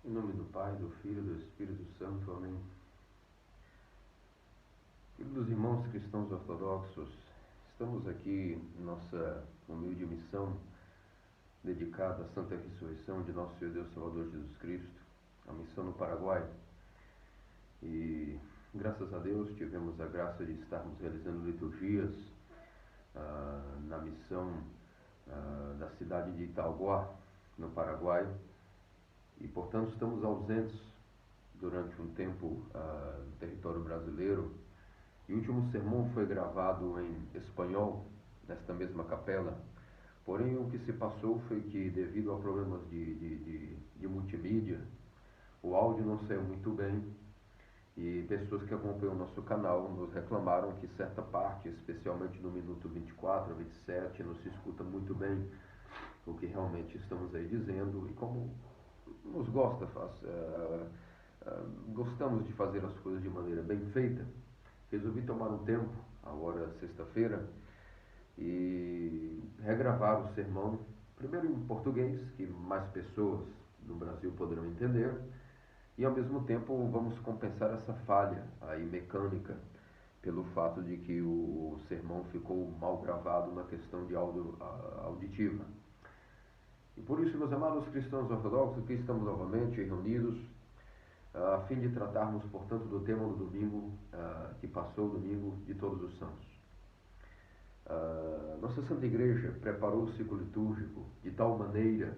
Em nome do Pai, do Filho e do Espírito Santo. Amém. Queridos irmãos cristãos ortodoxos, estamos aqui em nossa humilde missão dedicada à Santa Ressurreição de nosso Senhor Deus Salvador Jesus Cristo, a missão no Paraguai. E graças a Deus tivemos a graça de estarmos realizando liturgias na missão da cidade de Itaguá, no Paraguai. E, portanto, estamos ausentes durante um tempo no território brasileiro. E o último sermão foi gravado em espanhol, nesta mesma capela. Porém, o que se passou foi que, devido a problemas de multimídia, o áudio não saiu muito bem. E pessoas que acompanham o nosso canal nos reclamaram que certa parte, especialmente no minuto 24 a 27, não se escuta muito bem o que realmente estamos aí dizendo. E como nos gostamos de fazer as coisas de maneira bem feita, resolvi tomar um tempo, agora sexta-feira, e regravar o sermão, primeiro em português, que mais pessoas no Brasil poderão entender, e ao mesmo tempo vamos compensar essa falha aí mecânica, pelo fato de que o sermão ficou mal gravado na questão de auditiva. E por isso, meus amados cristãos ortodoxos, aqui estamos novamente reunidos, a fim de tratarmos, portanto, do tema do domingo, que passou, o domingo de Todos os Santos. Nossa Santa Igreja preparou o ciclo litúrgico de tal maneira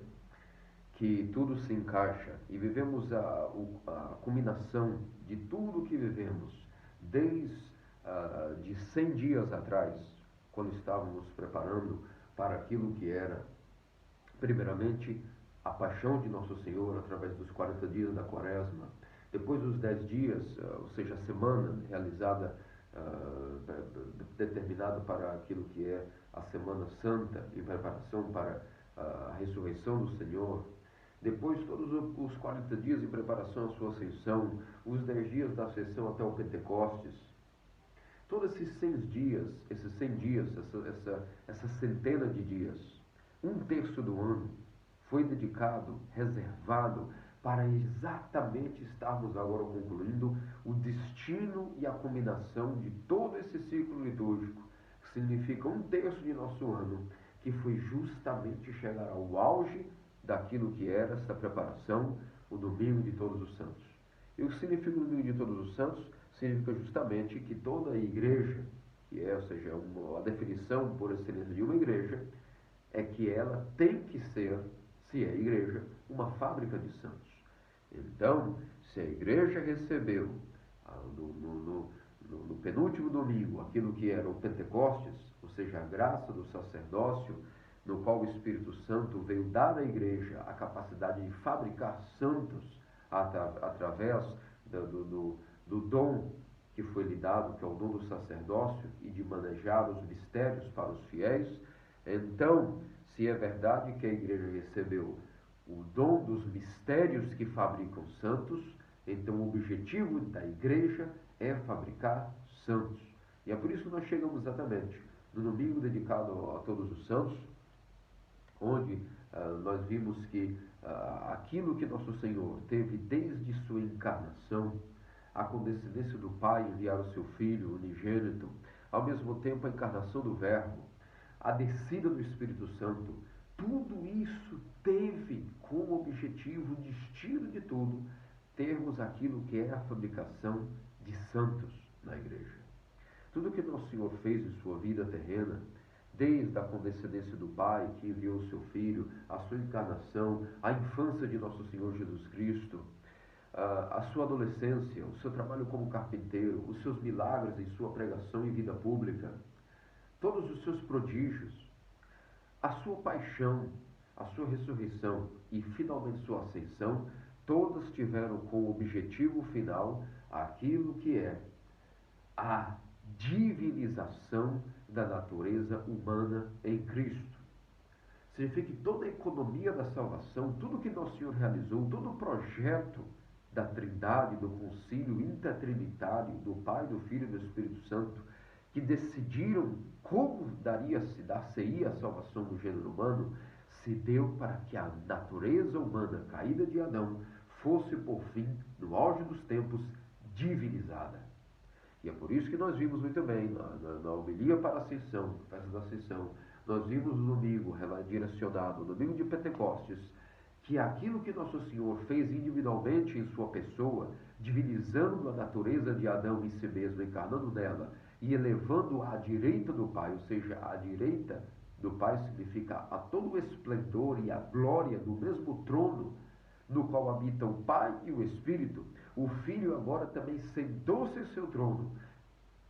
que tudo se encaixa e vivemos a culminação de tudo que vivemos desde de 100 dias atrás, quando estávamos preparando para aquilo que era, primeiramente, a paixão de Nosso Senhor através dos 40 dias da Quaresma, depois dos 10 dias, ou seja, a semana realizada, determinada para aquilo que é a Semana Santa, em preparação para a ressurreição do Senhor. Depois, todos os 40 dias em preparação à sua ascensão, os 10 dias da ascensão até o Pentecostes. Todos esses 100 dias, essa centena de dias, um terço do ano, foi dedicado, reservado, para exatamente estarmos agora concluindo o destino e a culminação de todo esse ciclo litúrgico, que significa um terço de nosso ano, que foi justamente chegar ao auge daquilo que era esta preparação, o domingo de Todos os Santos. E o que significa o domingo de Todos os Santos? Significa justamente que toda a igreja, que é, ou seja, a definição por excelência de uma igreja, é que ela tem que ser, se é igreja, uma fábrica de santos. Então, se a igreja recebeu no penúltimo domingo aquilo que era o Pentecostes, ou seja, a graça do sacerdócio, no qual o Espírito Santo veio dar à igreja a capacidade de fabricar santos através do dom que foi lhe dado, que é o dom do sacerdócio, e de manejar os mistérios para os fiéis. Então, se é verdade que a igreja recebeu o dom dos mistérios que fabricam santos, então o objetivo da igreja é fabricar santos. E é por isso que nós chegamos exatamente no domingo dedicado a Todos os Santos, onde nós vimos que aquilo que nosso Senhor teve desde sua encarnação, a condescendência do Pai em enviar o seu Filho unigênito, ao mesmo tempo a encarnação do Verbo, a descida do Espírito Santo, tudo isso teve como objetivo, o destino de tudo, termos aquilo que é a fabricação de santos na igreja. Tudo que nosso Senhor fez em sua vida terrena, desde a condescendência do Pai, que enviou o seu Filho, a sua encarnação, a infância de nosso Senhor Jesus Cristo, a sua adolescência, o seu trabalho como carpinteiro, os seus milagres em sua pregação e vida pública, todos os seus prodígios, a sua paixão, a sua ressurreição e finalmente sua ascensão, todas tiveram como objetivo final aquilo que é a divinização da natureza humana em Cristo. Significa que toda a economia da salvação, tudo que nosso Senhor realizou, todo o projeto da Trindade, do concílio intertrinitário, do Pai, do Filho e do Espírito Santo, que decidiram como dar-se-ia a salvação do gênero humano, se deu para que a natureza humana caída de Adão fosse por fim, no auge dos tempos, divinizada. E é por isso que nós vimos muito bem, na homilia para a Ascensão, festa da Ascensão, nós vimos no domingo direcionado, no domingo de Pentecostes, que aquilo que Nosso Senhor fez individualmente em sua pessoa, divinizando a natureza de Adão em si mesmo, encarnando nela, e elevando à direita do Pai, ou seja, à direita do Pai significa a todo o esplendor e a glória do mesmo trono, no qual habitam o Pai e o Espírito. O Filho agora também sentou-se em seu trono,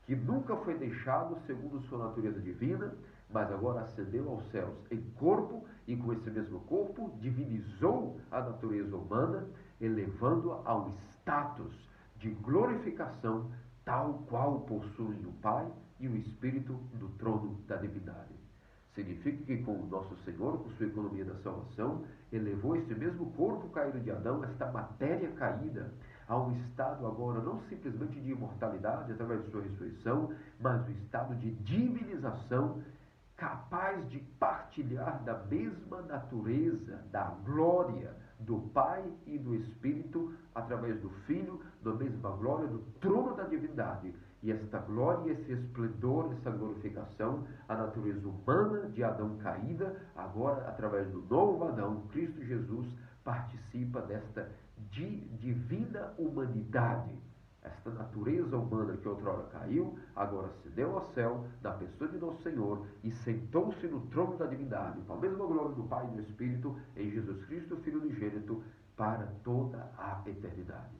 que nunca foi deixado segundo sua natureza divina, mas agora ascendeu aos céus em corpo, e com esse mesmo corpo divinizou a natureza humana, elevando-a ao status de glorificação, tal qual possuem o Pai e o Espírito no trono da divindade. Significa que com o nosso Senhor, com sua economia da salvação, elevou este mesmo corpo caído de Adão, esta matéria caída, a um estado agora não simplesmente de imortalidade através de sua ressurreição, mas um estado de divinização, capaz de partilhar da mesma natureza, da glória do Pai e do Espírito, através do Filho, da mesma glória do trono da divindade. E esta glória, esse esplendor, essa glorificação, a natureza humana de Adão caída, agora, através do novo Adão, Cristo Jesus, participa desta divina humanidade. Esta natureza humana que outrora caiu, agora ascendeu ao céu, da pessoa de nosso Senhor, e sentou-se no trono da divindade, com a mesma glória do Pai e do Espírito, em Jesus Cristo, Filho unigênito, para toda a eternidade.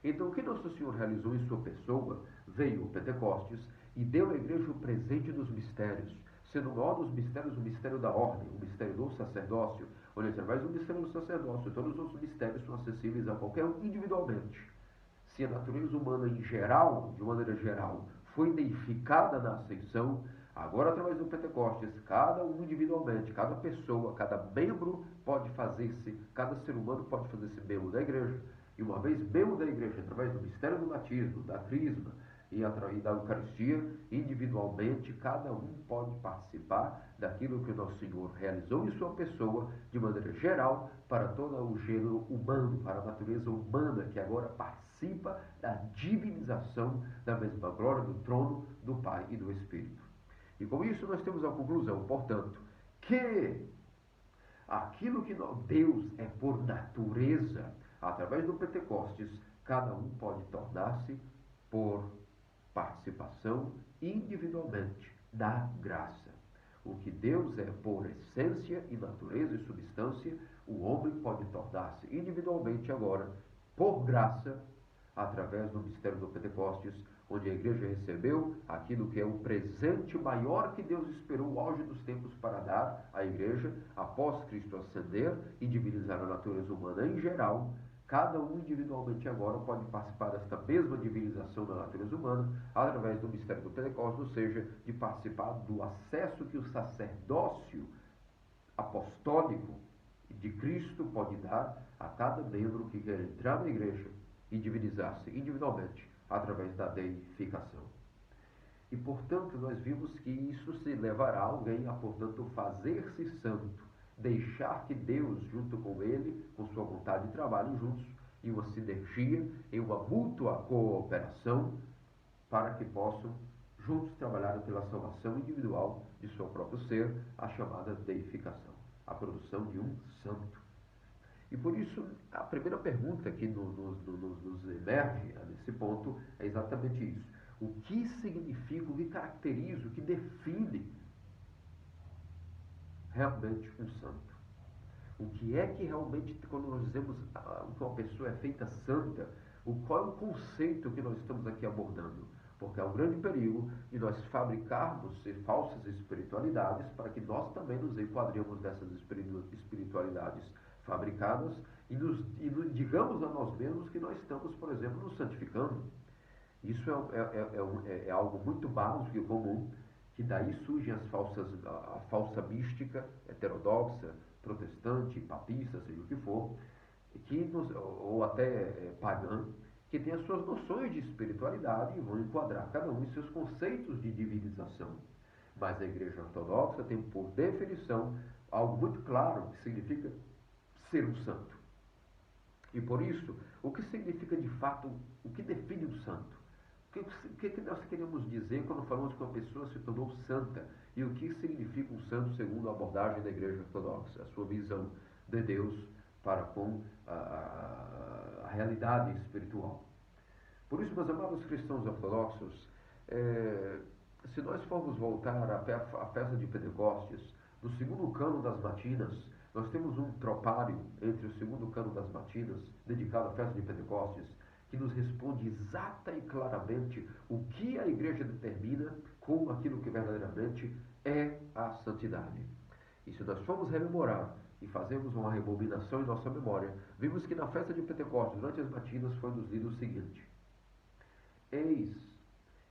Então, o que Nosso Senhor realizou em sua pessoa, veio o Pentecostes e deu à igreja o presente dos mistérios, sendo o maior dos mistérios o mistério da ordem, o mistério do sacerdócio, onde através do mistério do sacerdócio, todos os outros mistérios são acessíveis a qualquer um individualmente. Se a natureza humana em geral, de maneira geral, foi deificada na ascensão, agora através do Pentecostes, cada um individualmente, cada pessoa, cada membro pode fazer-se, cada ser humano pode fazer-se membro da igreja. E uma vez membro da igreja, através do mistério do batismo, da crisma e da Eucaristia, individualmente, cada um pode participar daquilo que o nosso Senhor realizou em sua pessoa, de maneira geral, para todo o gênero humano, para a natureza humana, que agora participa da divinização da mesma glória do trono do Pai e do Espírito. E com isso nós temos a conclusão, portanto, que aquilo que Deus é por natureza, através do Pentecostes, cada um pode tornar-se por participação individualmente da graça. O que Deus é por essência e natureza e substância, o homem pode tornar-se individualmente agora por graça, através do mistério do Pentecostes, onde a igreja recebeu aquilo que é o presente maior que Deus esperou o auge dos tempos para dar à igreja, após Cristo ascender e divinizar a natureza humana em geral. Cada um individualmente agora pode participar desta mesma divinização da natureza humana através do mistério do Pentecostes, ou seja, de participar do acesso que o sacerdócio apostólico de Cristo pode dar a cada membro que quer entrar na igreja e divinizar-se individualmente através da deificação. E, portanto, nós vimos que isso se levará alguém a, portanto, fazer-se santo, deixar que Deus, junto com ele, com sua vontade, trabalhem juntos em uma sinergia, em uma mútua cooperação, para que possam juntos trabalhar pela salvação individual de seu próprio ser, a chamada deificação, a produção de um santo. E por isso, a primeira pergunta que nos emerge nesse ponto é exatamente isso. O que significa, o que caracteriza, o que define realmente um santo? O que é que realmente, quando nós dizemos que uma pessoa é feita santa, qual é o conceito que nós estamos aqui abordando? Porque há um grande perigo de nós fabricarmos falsas espiritualidades para que nós também nos enquadremos dessas espiritualidades fabricadas e digamos a nós mesmos que nós estamos, por exemplo, nos santificando. Isso é algo muito básico e comum, que daí surge a falsa mística heterodoxa, protestante, papista, seja o que for, ou até pagã, que tem as suas noções de espiritualidade e vão enquadrar cada um em seus conceitos de divinização. Mas a Igreja Ortodoxa tem, por definição, algo muito claro que significa ser um santo. E por isso, o que significa de fato, o que define o santo? O que nós queremos dizer quando falamos que uma pessoa se tornou santa? E o que significa um santo segundo a abordagem da Igreja Ortodoxa, a sua visão de Deus para com a realidade espiritual? Por isso, meus amados cristãos ortodoxos, se nós formos voltar à festa de Pentecostes, no segundo cânon das matinas, nós temos um tropário entre o segundo cânon das matinas, dedicado à festa de Pentecostes, que nos responde exata e claramente o que a igreja determina como aquilo que verdadeiramente é a santidade. E se nós formos rememorar e fazermos uma rebobinação em nossa memória, vimos que na festa de Pentecostes, durante as matinas, foi nos lido o seguinte: eis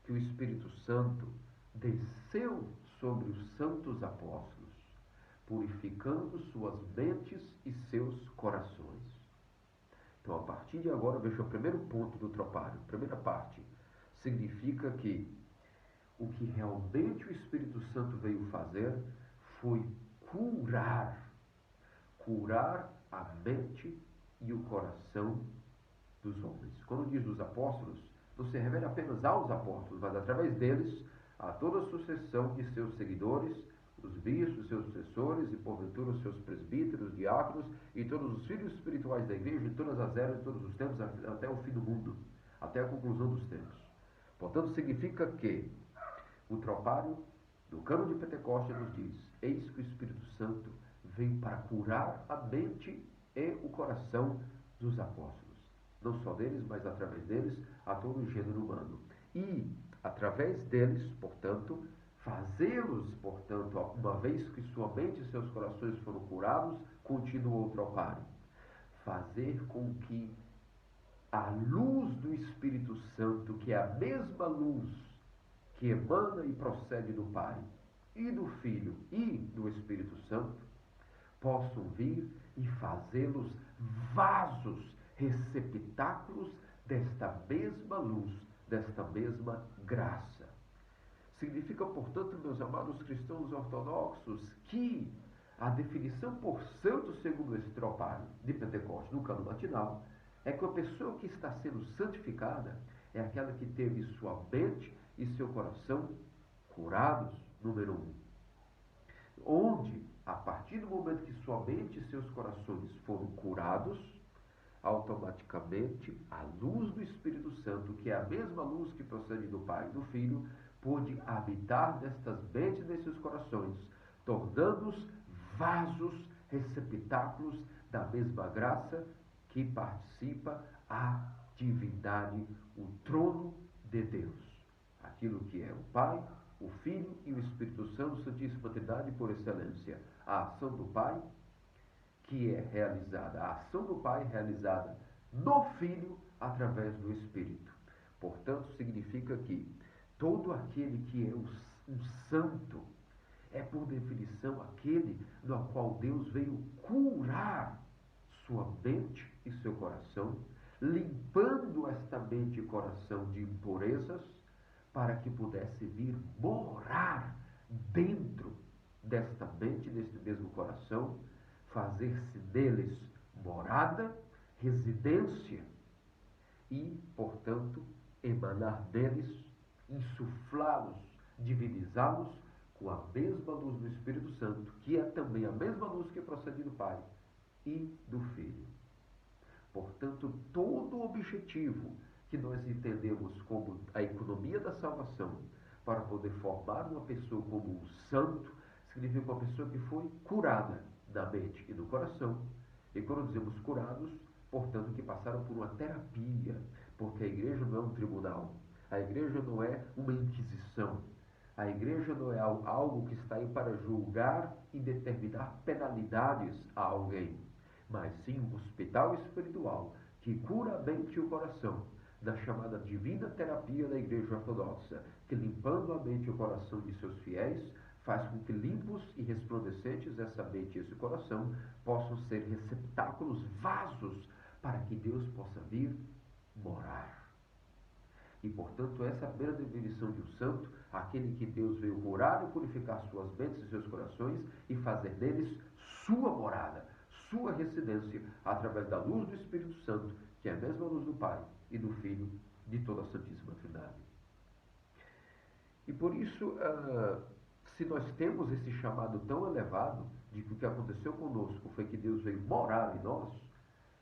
que o Espírito Santo desceu sobre os santos apóstolos, purificando suas mentes e seus corações. Então, a partir de agora, veja o primeiro ponto do tropário, primeira parte, significa que o que realmente o Espírito Santo veio fazer foi curar a mente e o coração dos homens. Quando diz dos apóstolos, não se refere apenas aos apóstolos, mas através deles, a toda a sucessão de seus seguidores, os bispos, seus sucessores e, porventura, os seus presbíteros, diáconos e todos os filhos espirituais da igreja, em todas as eras, em todos os tempos, até o fim do mundo, até a conclusão dos tempos. Portanto, significa que o tropário do cânon de Pentecostes nos diz: eis que o Espírito Santo vem para curar a mente e o coração dos apóstolos. Não só deles, mas através deles, a todo o gênero humano. E, através deles, portanto, fazê-los, portanto, uma vez que sua mente e seus corações foram curados, continuou o tropário. Fazer com que a luz do Espírito Santo, que é a mesma luz que emana e procede do Pai, e do Filho e do Espírito Santo, possam vir e fazê-los vasos, receptáculos desta mesma luz, desta mesma graça. Significa, portanto, meus amados cristãos ortodoxos, que a definição por santo, segundo esse tropário de Pentecostes no cânon matinal, é que a pessoa que está sendo santificada é aquela que teve sua mente e seu coração curados, número 1. Onde, a partir do momento que sua mente e seus corações foram curados, automaticamente a luz do Espírito Santo, que é a mesma luz que procede do Pai e do Filho, pôde habitar nestas mentes e nesses corações, tornando-os vasos, receptáculos da mesma graça que participa a divindade, o trono de Deus. Aquilo que é o Pai, o Filho e o Espírito Santo, Santíssima Trindade por excelência. A ação do Pai, que é realizada, a ação do Pai realizada no Filho através do Espírito. Portanto, significa que todo aquele que é um santo é, por definição, aquele no qual Deus veio curar sua mente e seu coração, limpando esta mente e coração de impurezas, para que pudesse vir morar dentro desta mente, deste mesmo coração, fazer-se deles morada, residência e, portanto, emanar deles, insuflá-los, divinizá-los com a mesma luz do Espírito Santo, que é também a mesma luz que procede do Pai e do Filho. Portanto, todo o objetivo que nós entendemos como a economia da salvação, para poder formar uma pessoa como um santo, significa uma pessoa que foi curada da mente e do coração. E quando dizemos curados, portanto, que passaram por uma terapia, porque a igreja não é um tribunal, a igreja não é uma inquisição, a igreja não é algo que está aí para julgar e determinar penalidades a alguém, mas sim um hospital espiritual que cura a mente e o coração, da chamada divina terapia da igreja ortodoxa, que limpando a mente e o coração de seus fiéis, faz com que limpos e resplandecentes essa mente e esse coração possam ser receptáculos, vasos, para que Deus possa vir morar. E, portanto, essa é a primeira definição de um santo, aquele que Deus veio curar e purificar suas mentes e seus corações e fazer deles sua morada, sua residência através da luz do Espírito Santo, que é a mesma luz do Pai e do Filho, de toda a Santíssima Trindade. E por isso, se nós temos esse chamado tão elevado de que o que aconteceu conosco foi que Deus veio morar em nós,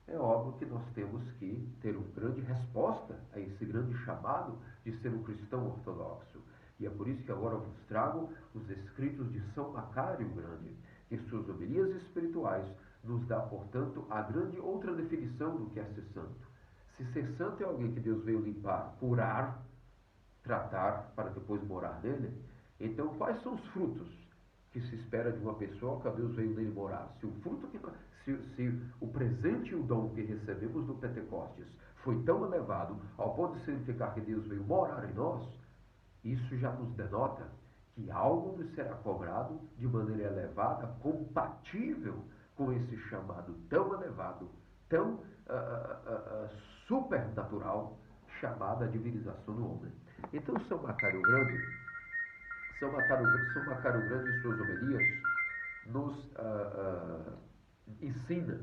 é óbvio que nós temos que ter uma grande resposta a esse grande chamado de ser um cristão ortodoxo. E é por isso que agora eu vos trago os escritos de São Macário Grande, que em suas homilias espirituais nos dá, portanto, a grande outra definição do que é ser santo. Se ser santo é alguém que Deus veio limpar, curar, tratar, para depois morar nele, então quais são os frutos que se espera de uma pessoa que Deus veio nele morar? Se o fruto se o presente e o dom que recebemos do Pentecostes foi tão elevado ao ponto de significar que Deus veio morar em nós, isso já nos denota que algo nos será cobrado de maneira elevada, compatível com esse chamado tão elevado, tão supernatural, chamada divinização do homem. Então São Macário Grande, em suas homilias, nos ensina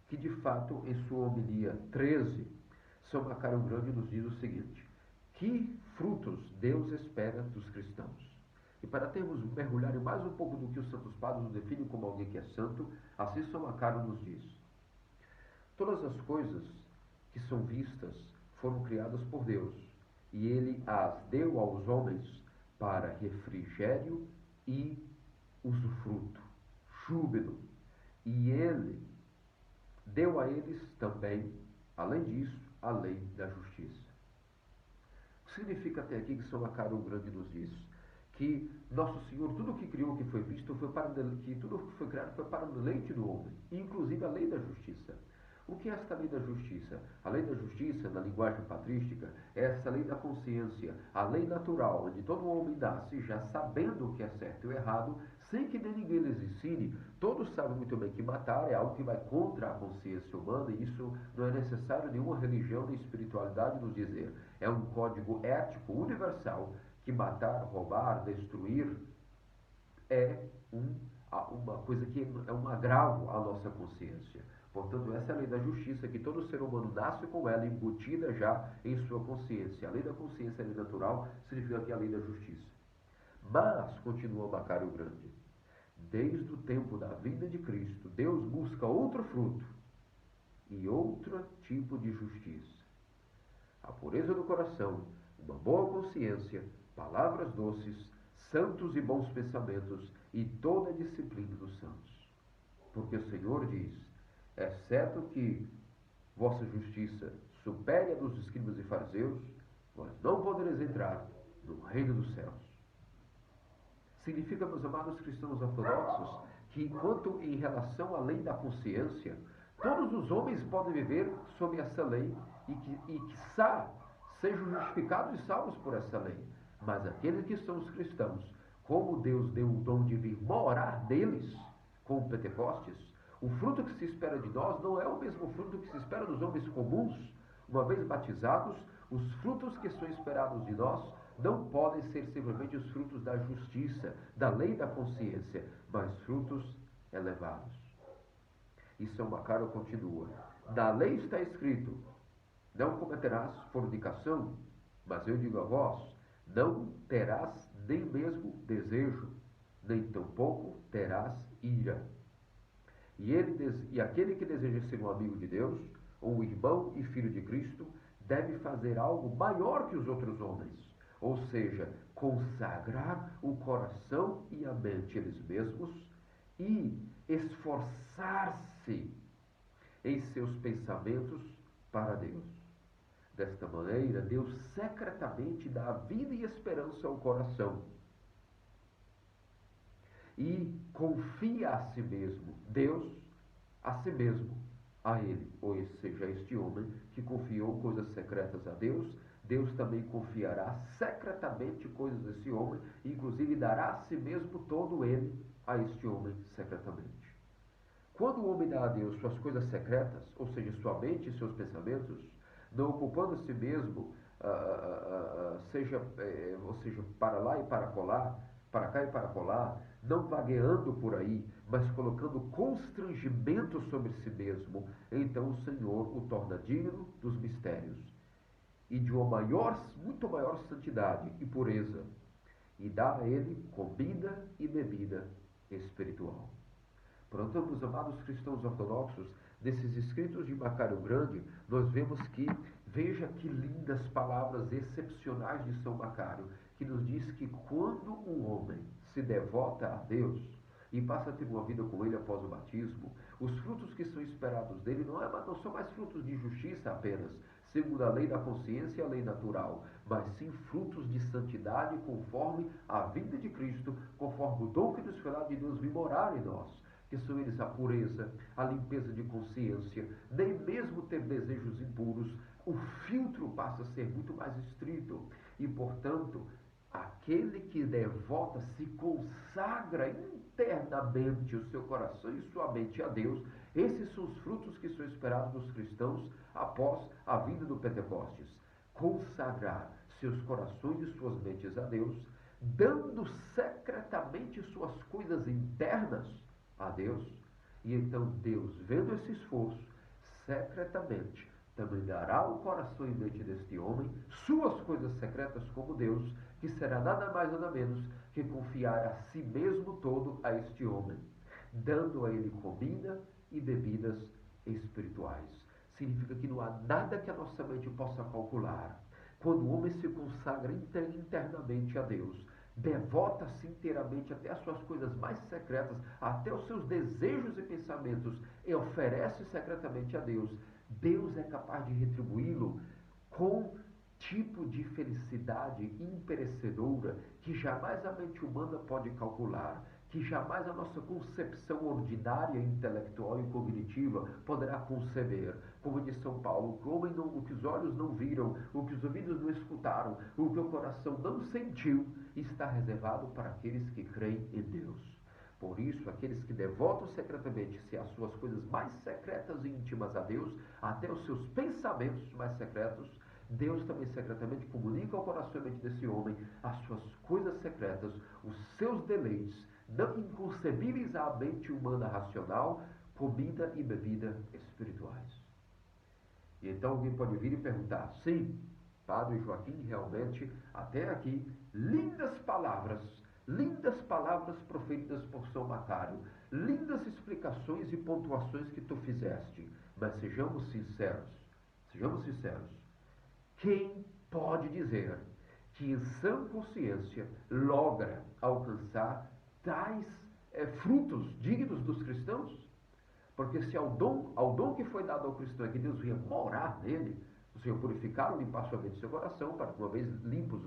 que, de fato, em sua homilia 13, São Macário Grande nos diz o seguinte: que frutos Deus espera dos cristãos? E para termos mergulhado mais um pouco do que os santos padres nos definem como alguém que é santo, assim São Macário nos diz: todas as coisas que são vistas foram criadas por Deus, e Ele as deu aos homens para refrigério e usufruto, júbilo. E Ele deu a eles também, além disso, a lei da justiça. O que significa até aqui que São Macário Grande nos diz? Que Nosso Senhor, tudo o que criou, que foi visto, que tudo o que foi criado foi para o deleite do homem, inclusive a lei da justiça. O que é esta lei da justiça? A lei da justiça, na linguagem patrística, é essa lei da consciência, a lei natural, onde todo homem nasce já sabendo o que é certo e errado, sem que nem ninguém lhes ensine. Todos sabem muito bem que matar é algo que vai contra a consciência humana, e isso não é necessário nenhuma religião nem espiritualidade nos dizer. É um código ético universal que matar, roubar, destruir é uma coisa que é um agravo à nossa consciência. Portanto, essa é a lei da justiça, que todo ser humano nasce com ela embutida já em sua consciência. A lei da consciência, a lei natural, significa que é a lei da justiça. Mas, continua Macário Grande, desde o tempo da vinda de Cristo, Deus busca outro fruto e outro tipo de justiça: a pureza do coração, uma boa consciência, palavras doces, santos e bons pensamentos e toda a disciplina dos santos. Porque o Senhor diz: exceto que vossa justiça supere a dos escribas e fariseus, vós não podereis entrar no reino dos céus. Significa, meus amados cristãos ortodoxos, que enquanto em relação à lei da consciência, todos os homens podem viver sob essa lei e quiçá, sejam justificados e salvos por essa lei. Mas aqueles que são os cristãos, como Deus deu o dom de vir morar neles, com o Pentecostes, o fruto que se espera de nós não é o mesmo fruto que se espera dos homens comuns. Uma vez batizados, os frutos que são esperados de nós não podem ser simplesmente os frutos da justiça, da lei da consciência, mas frutos elevados. E São Macário continua: na lei está escrito: não cometerás fornicação, mas eu digo a vós, não terás nem mesmo desejo, nem tampouco terás ira. E aquele que deseja ser um amigo de Deus, ou um irmão e filho de Cristo, deve fazer algo maior que os outros homens, ou seja, consagrar o coração e a mente eles mesmos e esforçar-se em seus pensamentos para Deus. Desta maneira, Deus secretamente dá vida e esperança ao coração e confia a si mesmo, Deus a si mesmo, a ele, ou seja, este homem que confiou coisas secretas a Deus, Deus também confiará secretamente coisas a esse homem, e inclusive dará a si mesmo todo ele a este homem secretamente. Quando o homem dá a Deus suas coisas secretas, ou seja, sua mente e seus pensamentos, não ocupando a si mesmo, ou seja, para lá e para colar, para cá e para colar, não vagueando por aí, mas colocando constrangimento sobre si mesmo, então o Senhor o torna digno dos mistérios e de uma muito maior santidade e pureza, e dá a ele comida e bebida espiritual. Portanto, meus amados cristãos ortodoxos, desses escritos de Macário Grande, nós vemos que, veja que lindas palavras excepcionais de São Macário, que nos diz que quando um homem se devota a Deus e passa a ter uma vida com ele após o batismo, os frutos que são esperados dele não são mais frutos de justiça apenas, segundo a lei da consciência e a lei natural, mas sim frutos de santidade conforme a vinda de Cristo, conforme o dom que nos foi dado de Deus vir morar em nós, que são eles a pureza, a limpeza de consciência, nem mesmo ter desejos impuros, o filtro passa a ser muito mais estrito e, portanto, aquele que devota se consagra internamente o seu coração e sua mente a Deus. Esses são os frutos que são esperados dos cristãos após a vinda do Pentecostes. Consagrar seus corações e suas mentes a Deus, dando secretamente suas coisas internas a Deus, e então Deus, vendo esse esforço, secretamente também dará ao coração e mente deste homem suas coisas secretas como Deus, que será nada mais nada menos que confiar a si mesmo todo a este homem, dando a ele comida e bebidas espirituais. Significa que não há nada que a nossa mente possa calcular. Quando o homem se consagra internamente a Deus, devota-se inteiramente até as suas coisas mais secretas, até os seus desejos e pensamentos, e oferece secretamente a Deus, Deus é capaz de retribuí-lo com tipo de felicidade imperecedora que jamais a mente humana pode calcular, que jamais a nossa concepção ordinária, intelectual e cognitiva poderá conceber. Como diz São Paulo, o que os olhos não viram, o que os ouvidos não escutaram, o que o coração não sentiu, está reservado para aqueles que creem em Deus. Por isso, aqueles que devotam secretamente-se às suas coisas mais secretas e íntimas a Deus, até os seus pensamentos mais secretos, Deus também secretamente comunica ao coração e mente desse homem as suas coisas secretas, os seus deleites, não inconcebíveis à mente humana racional, comida e bebida espirituais. E então alguém pode vir e perguntar: sim, Padre Joaquim, realmente, até aqui, lindas palavras proferidas por São Macário, lindas explicações e pontuações que tu fizeste, mas sejamos sinceros, quem pode dizer que em sã consciência logra alcançar tais frutos dignos dos cristãos? Porque se ao dom que foi dado ao cristão é que Deus vinha morar nele, o Senhor purificá-lo, limpar sua mente e seu coração, para que uma vez limpos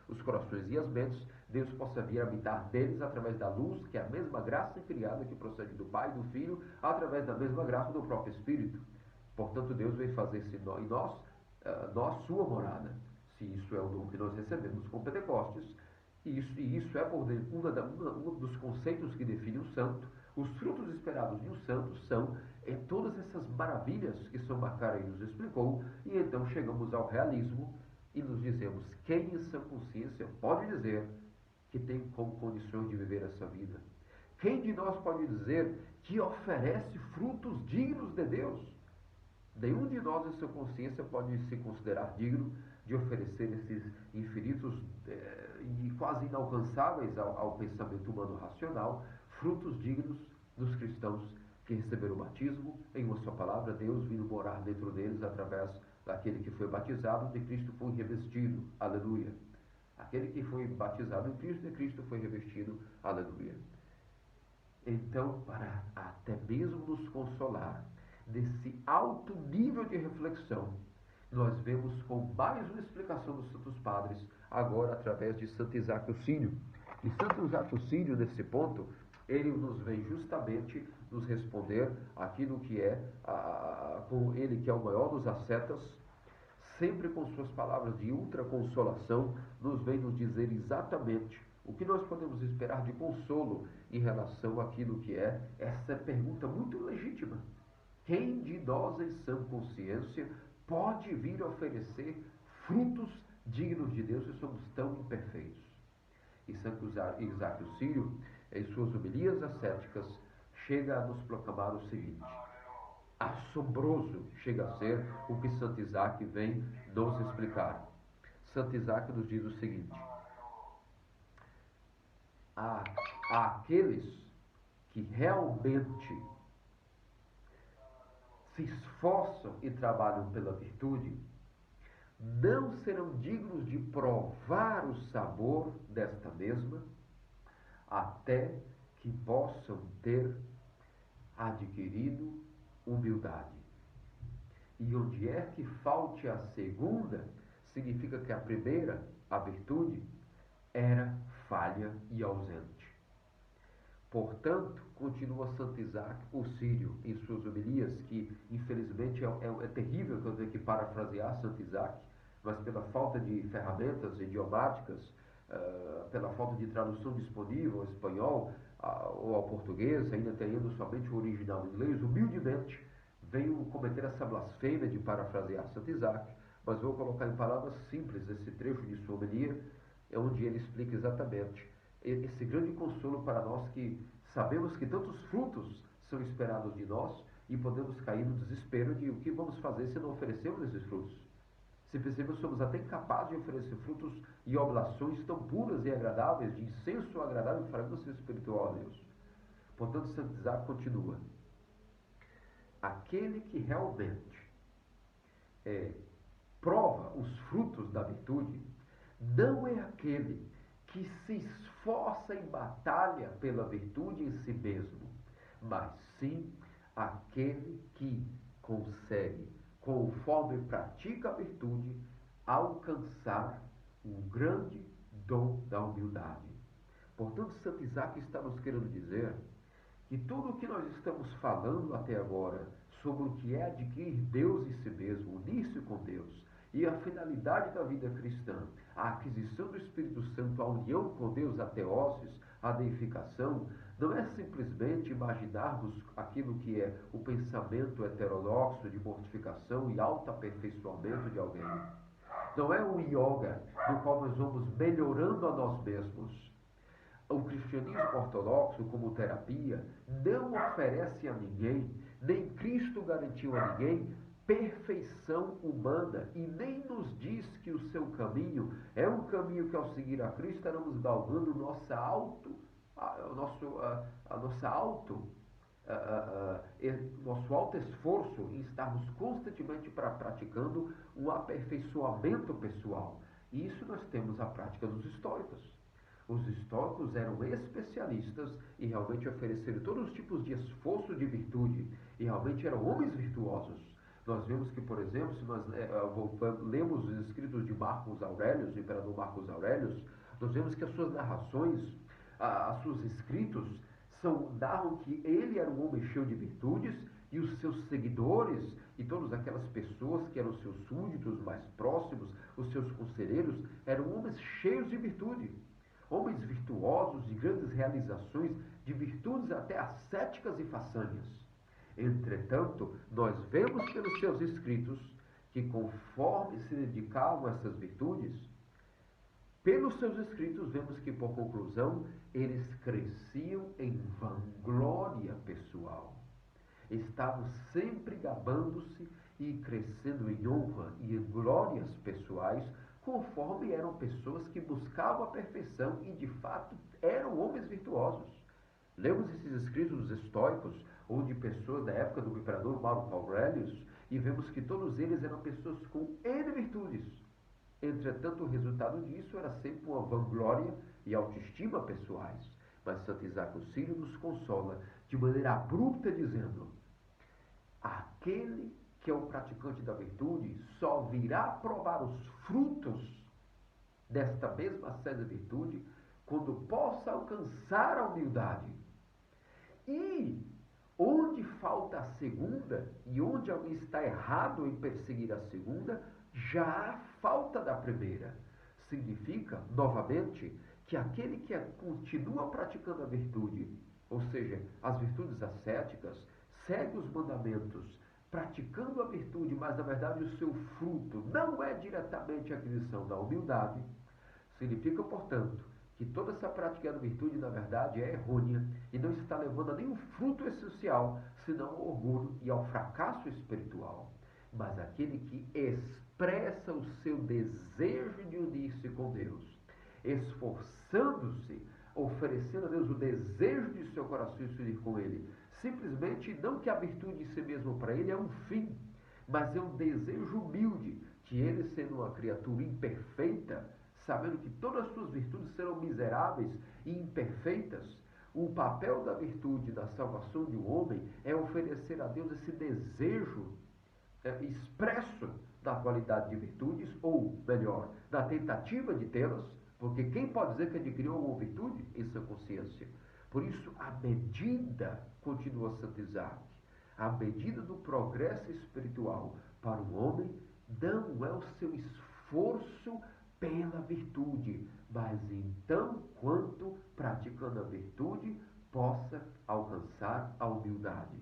os corações e as mentes, Deus possa vir habitar neles através da luz, que é a mesma graça criada que procede do Pai e do Filho, através da mesma graça do próprio Espírito. Portanto, Deus veio fazer-se em nós sua morada. Se isso é o dom que nós recebemos com Pentecostes, e isso é por um dos conceitos que define o santo. Os frutos esperados de um santo são todas essas maravilhas que São Macário nos explicou, e então chegamos ao realismo e nos dizemos: quem em sã consciência pode dizer que tem como condições de viver essa vida? Quem de nós pode dizer que oferece frutos dignos de Deus? Nenhum de nós em sua consciência pode se considerar digno de oferecer esses infinitos e quase inalcançáveis ao pensamento humano racional, frutos dignos dos cristãos que receberam o batismo, em uma só palavra, Deus vindo morar dentro deles através daquele que foi batizado, de Cristo foi revestido, aleluia. Aquele que foi batizado em Cristo, de Cristo foi revestido, aleluia. Então, para até mesmo nos consolar desse alto nível de reflexão, nós vemos com mais uma explicação dos Santos Padres, agora através de Santo Isaac Sírio. E Santo Isaac Sírio, nesse ponto, ele nos vem justamente nos responder aquilo que é, com ele que é o maior dos ascetas, sempre com suas palavras de ultra consolação, nos vem nos dizer exatamente o que nós podemos esperar de consolo em relação àquilo que é essa pergunta muito legítima. Quem de nós em sã consciência pode vir oferecer frutos dignos de Deus se somos tão imperfeitos? E Santo Isaac Sírio em suas homilias ascéticas, chega a nos proclamar o seguinte: assombroso chega a ser o que Santo Isaac vem nos explicar. Santo Isaac nos diz o seguinte: aqueles que realmente se esforçam e trabalham pela virtude, não serão dignos de provar o sabor desta mesma, até que possam ter adquirido humildade. E onde é que falte a segunda, significa que a primeira, a virtude, era falha e ausente. Portanto, continua Santo Isaac, o Sírio, em suas homilias, que infelizmente é terrível que eu tenho que parafrasear Santo Isaac, mas pela falta de ferramentas idiomáticas, pela falta de tradução disponível ao espanhol ou ao português, ainda tendo somente o original em inglês, humildemente venho cometer essa blasfêmia de parafrasear Santo Isaac, mas vou colocar em palavras simples esse trecho de sua homilia, onde ele explica exatamente esse grande consolo para nós que sabemos que tantos frutos são esperados de nós e podemos cair no desespero de o que vamos fazer se não oferecermos esses frutos. Se percebemos, somos até incapazes de oferecer frutos e oblações tão puras e agradáveis, de incenso agradável para o espiritual a Deus. Portanto, Santo Isaac continua: aquele que realmente prova os frutos da virtude não é aquele que se esforça em batalha pela virtude em si mesmo, mas sim aquele que consegue, conforme pratica a virtude, alcançar o grande dom da humildade. Portanto, Santo Isaac está nos querendo dizer que tudo o que nós estamos falando até agora sobre o que é adquirir Deus em si mesmo, unir-se com Deus, e a finalidade da vida cristã, a aquisição do Espírito Santo, a união com Deus, a teoses, a deificação, não é simplesmente imaginarmos aquilo que é o pensamento heterodoxo de mortificação e autoaperfeiçoamento de alguém. Não é um yoga no qual nós vamos melhorando a nós mesmos. O cristianismo ortodoxo, como terapia, não oferece a ninguém, nem Cristo garantiu a ninguém, perfeição humana, e nem nos diz que o seu caminho é um caminho que, ao seguir a Cristo, estaremos galgando nosso alto esforço em estarmos constantemente praticando um aperfeiçoamento pessoal. E isso nós temos a prática dos estoicos. Os estoicos eram especialistas em realmente oferecer todos os tipos de esforço de virtude, e realmente eram homens virtuosos. Nós vemos que, por exemplo, se nós lemos os escritos de Marcos Aurelius, o imperador Marcos Aurelius, nós vemos que as suas narrações, os seus escritos, narram que ele era um homem cheio de virtudes, e os seus seguidores e todas aquelas pessoas que eram seus súditos mais próximos, os seus conselheiros, eram homens cheios de virtude. Homens virtuosos, de grandes realizações, de virtudes até ascéticas e façanhas. Entretanto, nós vemos pelos seus escritos que, conforme se dedicavam a essas virtudes, pelos seus escritos vemos que, por conclusão, eles cresciam em vanglória pessoal. Estavam sempre gabando-se e crescendo em honra e em glórias pessoais, conforme eram pessoas que buscavam a perfeição e, de fato, eram homens virtuosos. Lemos esses escritos dos estoicos, ou de pessoas da época do imperador Marcos Aurelius, e vemos que todos eles eram pessoas com N virtudes. Entretanto, o resultado disso era sempre uma vanglória e autoestima pessoais. Mas Santo Isaac o Sírio nos consola de maneira abrupta, dizendo: aquele que é o praticante da virtude só virá provar os frutos desta mesma santa virtude quando possa alcançar a humildade. E onde falta a segunda, e onde alguém está errado em perseguir a segunda, já há falta da primeira. Significa, novamente, que aquele que continua praticando a virtude, ou seja, as virtudes ascéticas, segue os mandamentos, praticando a virtude, mas na verdade o seu fruto não é diretamente a aquisição da humildade. Significa, portanto, que toda essa prática da virtude, na verdade, é errônea e não está levando a nenhum fruto essencial, senão ao orgulho e ao fracasso espiritual. Mas aquele que expressa o seu desejo de unir-se com Deus, esforçando-se, oferecendo a Deus o desejo de seu coração se unir com Ele, simplesmente não que a virtude em si mesmo para ele é um fim, mas é um desejo humilde, que ele, sendo uma criatura imperfeita, sabendo que todas as suas virtudes serão miseráveis e imperfeitas, o papel da virtude na salvação de um homem é oferecer a Deus esse desejo expresso da qualidade de virtudes, ou melhor, da tentativa de tê-las, porque quem pode dizer que adquiriu alguma virtude em sua consciência? Por isso, a medida, continua Santo Isaac, a medida do progresso espiritual para o homem não é o seu esforço pela virtude, mas então, quanto praticando a virtude, possa alcançar a humildade.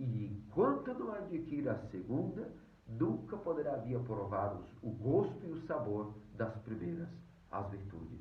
E enquanto não adquire a segunda, nunca poderá vir a provar o gosto e o sabor das primeiras, as virtudes.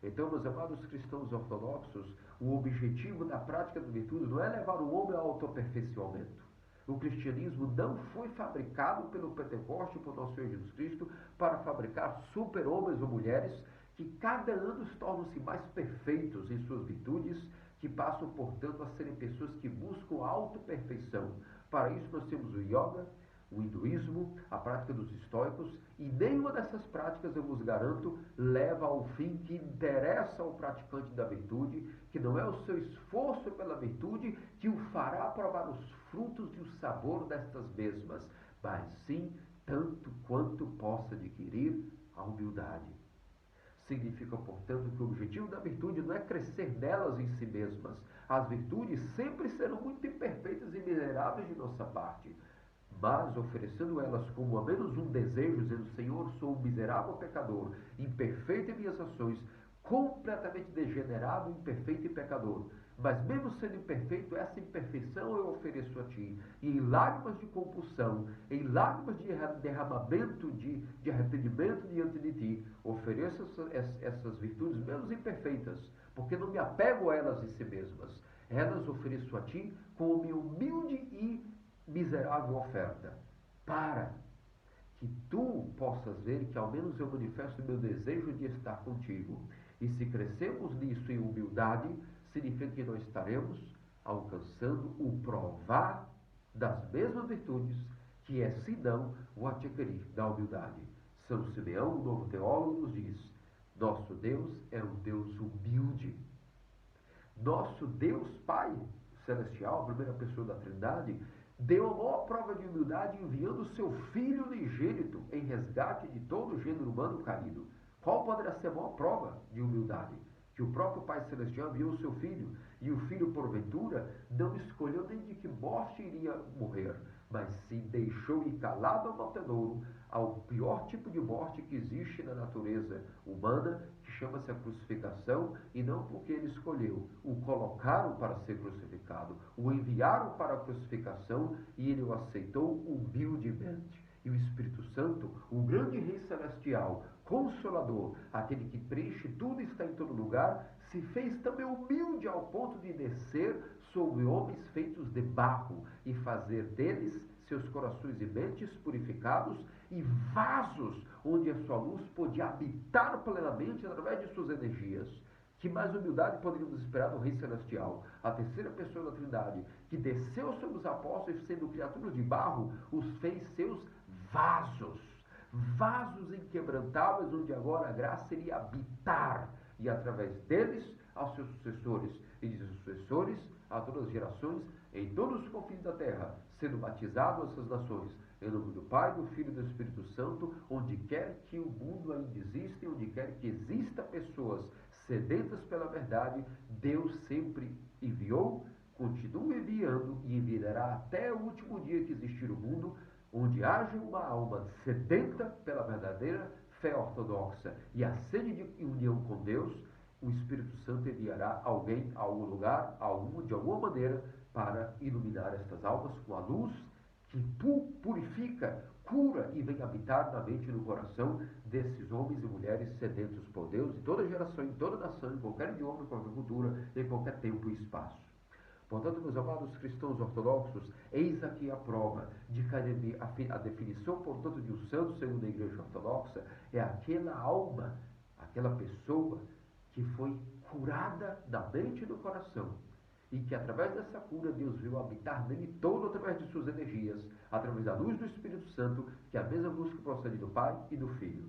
Então, meus amados cristãos ortodoxos, o objetivo da prática da virtude não é levar o homem ao autoaperfeiçoamento. O cristianismo não foi fabricado pelo Pentecoste, por nosso Senhor Jesus Cristo, para fabricar super-homens ou mulheres que cada ano tornam-se mais perfeitos em suas virtudes, que passam, portanto, a serem pessoas que buscam a autoperfeição. Para isso nós temos o yoga, o hinduísmo, a prática dos estoicos, e nenhuma dessas práticas, eu vos garanto, leva ao fim que interessa ao praticante da virtude, que não é o seu esforço pela virtude que o fará provar os frutos e o sabor destas mesmas, mas sim tanto quanto possa adquirir a humildade. Significa, portanto, que o objetivo da virtude não é crescer nelas em si mesmas. As virtudes sempre serão muito imperfeitas e miseráveis de nossa parte, mas oferecendo elas como a menos um desejo, dizendo: Senhor, sou um miserável pecador, imperfeito em minhas ações, completamente degenerado, imperfeito e pecador. Mas mesmo sendo imperfeito, essa imperfeição eu ofereço a Ti. E em lágrimas de compulsão, em lágrimas de derramamento de arrependimento diante de Ti, ofereço essas virtudes menos imperfeitas, porque não me apego a elas em si mesmas. Elas ofereço a Ti como minha humilde e miserável oferta, para que Tu possas ver que ao menos eu manifesto o meu desejo de estar contigo. E se crescemos nisso em humildade, significa que nós estaremos alcançando o provar das mesmas virtudes, que é, se não, o adquirir da humildade. São Simeão, o novo teólogo, nos diz: nosso Deus é um Deus humilde. Nosso Deus Pai Celestial, a primeira pessoa da Trindade, deu a maior prova de humildade enviando o seu Filho unigênito em resgate de todo o gênero humano caído. Qual poderá ser a maior prova de humildade? Que o próprio Pai Celestial enviou o seu Filho, e o Filho, porventura, não escolheu nem de que morte iria morrer, mas sim deixou ir calado ao matadouro, ao pior tipo de morte que existe na natureza humana, que chama-se a crucificação, e não porque ele escolheu. O colocaram para ser crucificado, o enviaram para a crucificação, e ele o aceitou humildemente. E o Espírito Santo, o grande Rei Celestial, Consolador, aquele que preenche tudo e está em todo lugar, se fez também humilde ao ponto de descer sobre homens feitos de barro e fazer deles seus corações e mentes purificados e vasos onde a sua luz podia habitar plenamente através de suas energias. Que mais humildade poderíamos esperar do Rei Celestial, a terceira pessoa da Trindade, que desceu sobre os apóstolos, sendo criaturas de barro, os fez seus vasos, vasos inquebrantáveis, onde agora a graça iria habitar, e através deles aos seus sucessores, e de seus sucessores a todas as gerações, em todos os confins da terra, sendo batizados essas nações, em nome do Pai, do Filho e do Espírito Santo, onde quer que o mundo ainda exista, onde quer que exista pessoas sedentas pela verdade, Deus sempre enviou, continua enviando e enviará até o último dia que existir o mundo, onde haja uma alma sedenta pela verdadeira fé ortodoxa e a sede de união com Deus, o Espírito Santo enviará alguém a algum lugar, de alguma maneira, para iluminar estas almas com a luz que purifica, cura e vem habitar na mente e no coração desses homens e mulheres sedentos por Deus, em toda geração, em toda nação, em qualquer idioma, em qualquer cultura, em qualquer tempo e espaço. Portanto, meus amados cristãos ortodoxos, eis aqui a prova de que a definição, portanto, de um santo segundo a Igreja Ortodoxa é aquela alma, aquela pessoa que foi curada da mente e do coração, e que através dessa cura Deus veio habitar nele todo através de suas energias, através da luz do Espírito Santo, que é a mesma luz que procede do Pai e do Filho.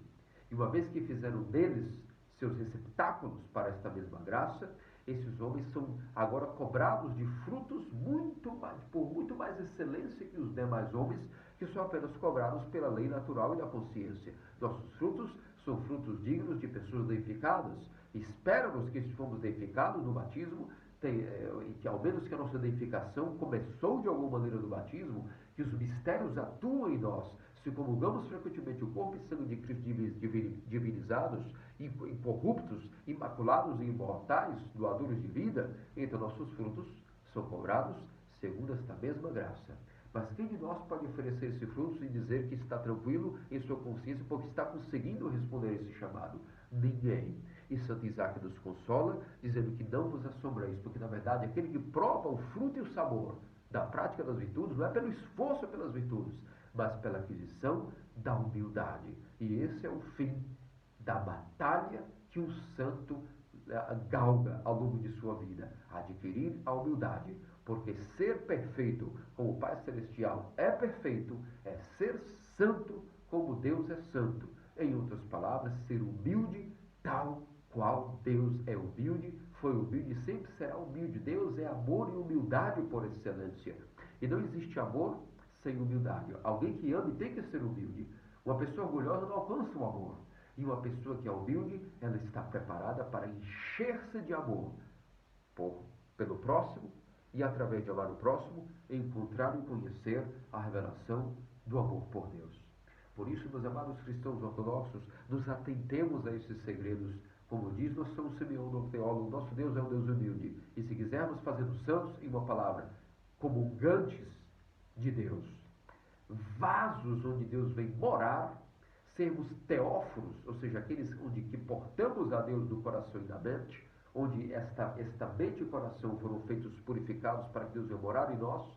E uma vez que fizeram deles seus receptáculos para esta mesma graça, esses homens são agora cobrados de frutos por muito mais excelência que os demais homens, que são apenas cobrados pela lei natural e da consciência. Nossos frutos são frutos dignos de pessoas deificadas. Espera-nos que fomos deificados no batismo, e que ao menos que a nossa deificação começou de alguma maneira no batismo, que os mistérios atuam em nós. Se comungamos frequentemente o corpo e sangue de Cristo divinizados, incorruptos, imaculados e imortais, doadores de vida, então nossos frutos são cobrados segundo esta mesma graça. Mas quem de nós pode oferecer esse fruto e dizer que está tranquilo em sua consciência porque está conseguindo responder a esse chamado? Ninguém. E Santo Isaac nos consola, dizendo que não vos assombreis, porque na verdade aquele que prova o fruto e o sabor da prática das virtudes não é pelo esforço pelas virtudes, mas pela aquisição da humildade. E esse é o fim da batalha que um santo galga ao longo de sua vida, adquirir a humildade, porque ser perfeito como o Pai Celestial é perfeito, é ser santo como Deus é santo. Em outras palavras, ser humilde tal qual Deus é humilde, foi humilde e sempre será humilde. Deus é amor e humildade por excelência. E não existe amor sem humildade. Alguém que ame tem que ser humilde. Uma pessoa orgulhosa não alcança o amor. E uma pessoa que é humilde, ela está preparada para encher-se de amor pelo próximo e, através de amar o próximo, encontrar e conhecer a revelação do amor por Deus. Por isso, meus amados cristãos ortodoxos, nos atentemos a esses segredos. Como diz nosso São Simeão, do teólogo, nosso Deus é um Deus humilde. E se quisermos fazer dos santos, em uma palavra, comungantes de Deus, vasos onde Deus vem morar, sermos teóforos, ou seja, aqueles onde que portamos a Deus do coração e da mente, onde esta mente e coração foram feitos purificados para que Deus venha morar em nós.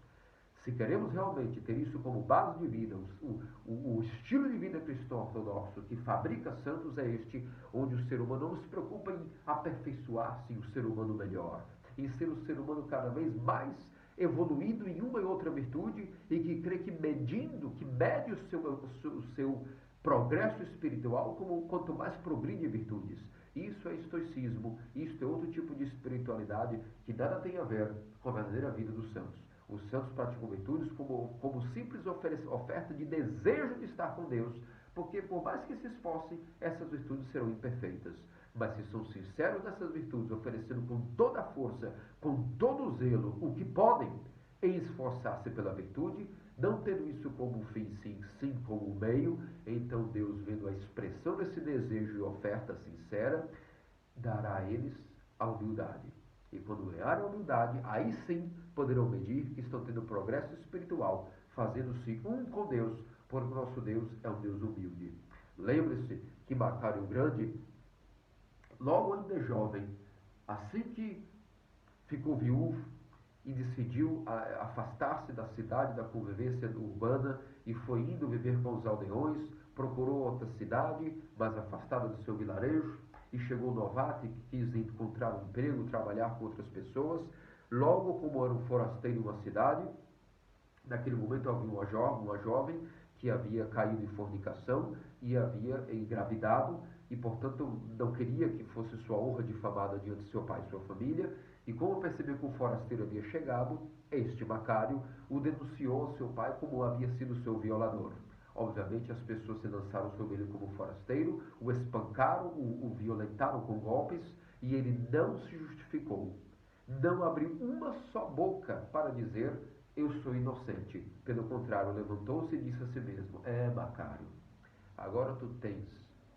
Se queremos realmente ter isso como base de vida, o estilo de vida cristão ortodoxo que fabrica santos é este, onde o ser humano não se preocupa em aperfeiçoar-se em um ser humano melhor, em ser um ser humano cada vez mais evoluído em uma e outra virtude, e que crê que mede o seu progresso espiritual quanto mais progride em virtudes. Isso é estoicismo, isso é outro tipo de espiritualidade que nada tem a ver com a verdadeira vida dos santos. Os santos praticam virtudes como simples oferta de desejo de estar com Deus, porque por mais que se esforcem, essas virtudes serão imperfeitas. Mas se são sinceros nessas virtudes, oferecendo com toda a força, com todo o zelo, o que podem, em esforçar-se pela virtude, não tendo isso como um fim, sim como um meio, então Deus, vendo a expressão desse desejo e oferta sincera, dará a eles a humildade. E quando ganharem a humildade, aí sim poderão medir que estão tendo progresso espiritual, fazendo-se um com Deus, porque o nosso Deus é um Deus humilde. Lembre-se que Macário Grande, logo ainda jovem, assim que ficou viúvo e decidiu afastar-se da cidade, da convivência urbana, e foi indo viver com os aldeões, procurou outra cidade, mais afastada do seu vilarejo, e chegou novato e quis encontrar um emprego, trabalhar com outras pessoas. Logo, como era um forasteiro em uma cidade, naquele momento havia uma jovem que havia caído em fornicação e havia engravidado, e portanto não queria que fosse sua honra difamada diante de seu pai e sua família. E como percebeu que o forasteiro havia chegado, este Macário o denunciou ao seu pai como havia sido seu violador. Obviamente as pessoas se lançaram sobre ele como forasteiro, o espancaram, o violentaram com golpes, e ele não se justificou. Não abriu uma só boca para dizer: eu sou inocente. Pelo contrário, levantou-se e disse a si mesmo: Macário, agora tu tens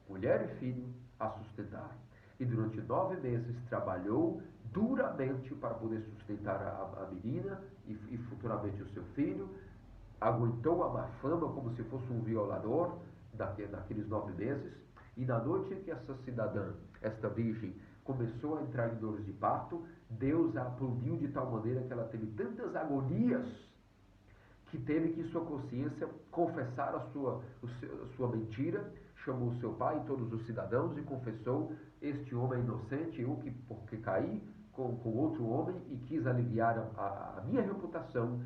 mulher e filho a sustentar. E durante 9 meses trabalhou duramente para poder sustentar a menina e futuramente o seu filho, aguentou a má fama como se fosse um violador naqueles 9 meses, e na noite em que essa cidadã, esta virgem, começou a entrar em dores de parto, Deus a puniu de tal maneira que ela teve tantas agonias que teve que sua consciência confessar a sua mentira, chamou seu pai e todos os cidadãos e confessou: este homem é inocente, eu que porque caí com outro homem e quis aliviar a minha reputação,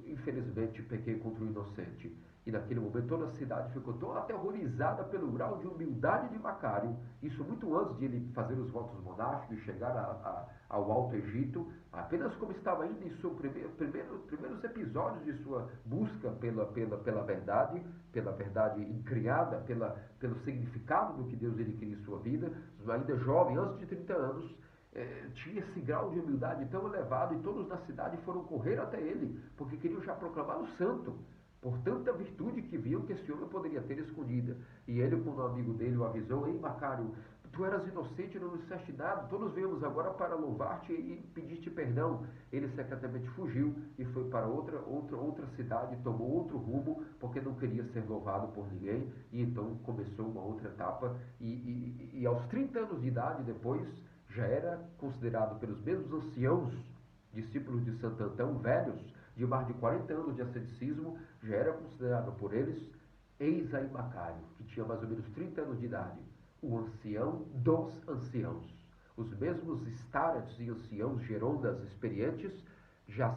infelizmente pequei contra o inocente. E naquele momento toda a cidade ficou tão aterrorizada pelo grau de humildade de Macário, isso muito antes de ele fazer os votos monásticos e chegar ao Alto Egito, apenas como estava ainda em seus primeiros episódios de sua busca pela verdade incriada, pelo significado do que Deus ele queria em sua vida, ainda jovem, antes de 30 anos, tinha esse grau de humildade tão elevado, e todos na cidade foram correr até ele, porque queriam já proclamá-lo santo, por tanta virtude que viam que esse homem poderia ter escondida. E ele, quando um amigo dele o avisou: ei, Macário, tu eras inocente e não nos disseste nada, todos viemos agora para louvar-te e pedir-te perdão. Ele secretamente fugiu e foi para outra cidade, tomou outro rumo, porque não queria ser louvado por ninguém, e então começou uma outra etapa, e aos 30 anos de idade depois, já era considerado pelos mesmos anciãos, discípulos de Santo Antão, velhos, de mais de 40 anos de asceticismo, já era considerado por eles, eis aí Macário, que tinha mais ou menos 30 anos de idade, o ancião dos anciãos. Os mesmos estáreos e anciãos gerondas experientes, já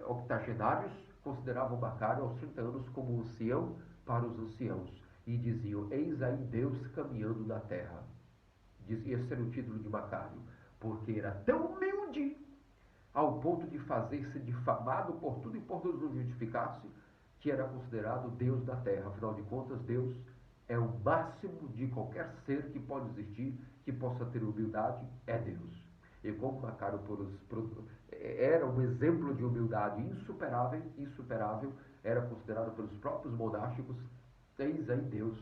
octogenários, consideravam Macário aos 30 anos como ancião para os anciãos, e diziam: eis aí Deus caminhando na terra. Esse era o título de Macário, porque era tão humilde ao ponto de fazer-se difamado por tudo e por todos não justificar-se, que era considerado Deus da terra. Afinal de contas, Deus é o máximo de qualquer ser que pode existir, que possa ter humildade, é Deus. E como Macário era um exemplo de humildade insuperável, era considerado pelos próprios monásticos, eis aí Deus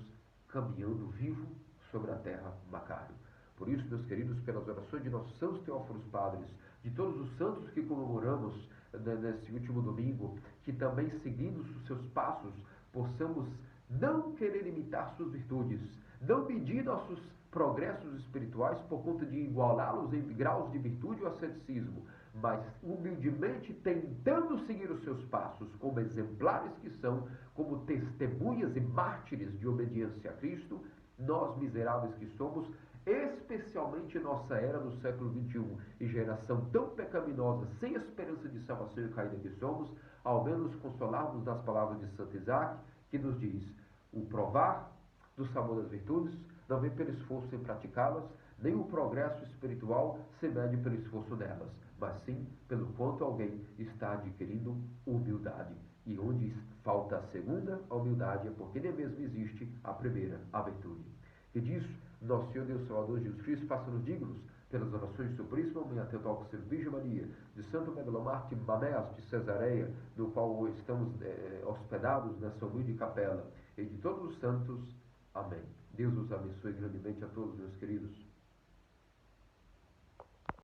caminhando vivo sobre a terra, Macário. Por isso, meus queridos, pelas orações de nossos santos Teóforos Padres, de todos os santos que comemoramos nesse último domingo, que também, seguindo os seus passos, possamos não querer imitar suas virtudes, não medir nossos progressos espirituais por conta de igualá-los em graus de virtude ou asceticismo, mas humildemente tentando seguir os seus passos, como exemplares que são, como testemunhas e mártires de obediência a Cristo, nós miseráveis que somos, especialmente nossa era do século XXI e geração tão pecaminosa, sem esperança de salvação e caída que somos, ao menos consolarmos nas palavras de Santo Isaac, que nos diz: o provar do sabor das virtudes não vem pelo esforço em praticá-las, nem o progresso espiritual se mede pelo esforço nelas, mas sim pelo quanto alguém está adquirindo humildade. E onde falta a segunda, a humildade, é porque nem mesmo existe a primeira, a virtude. E disso, nosso Senhor Deus Salvador Jesus Cristo, faça-nos dignos, pelas orações de Suplício, Mãe Teotocos Virgem Maria, de Santo Megalomarte Mamés de Cesareia, no qual estamos hospedados nessa humilde capela, e de todos os santos. Amém. Deus os abençoe grandemente a todos, meus queridos.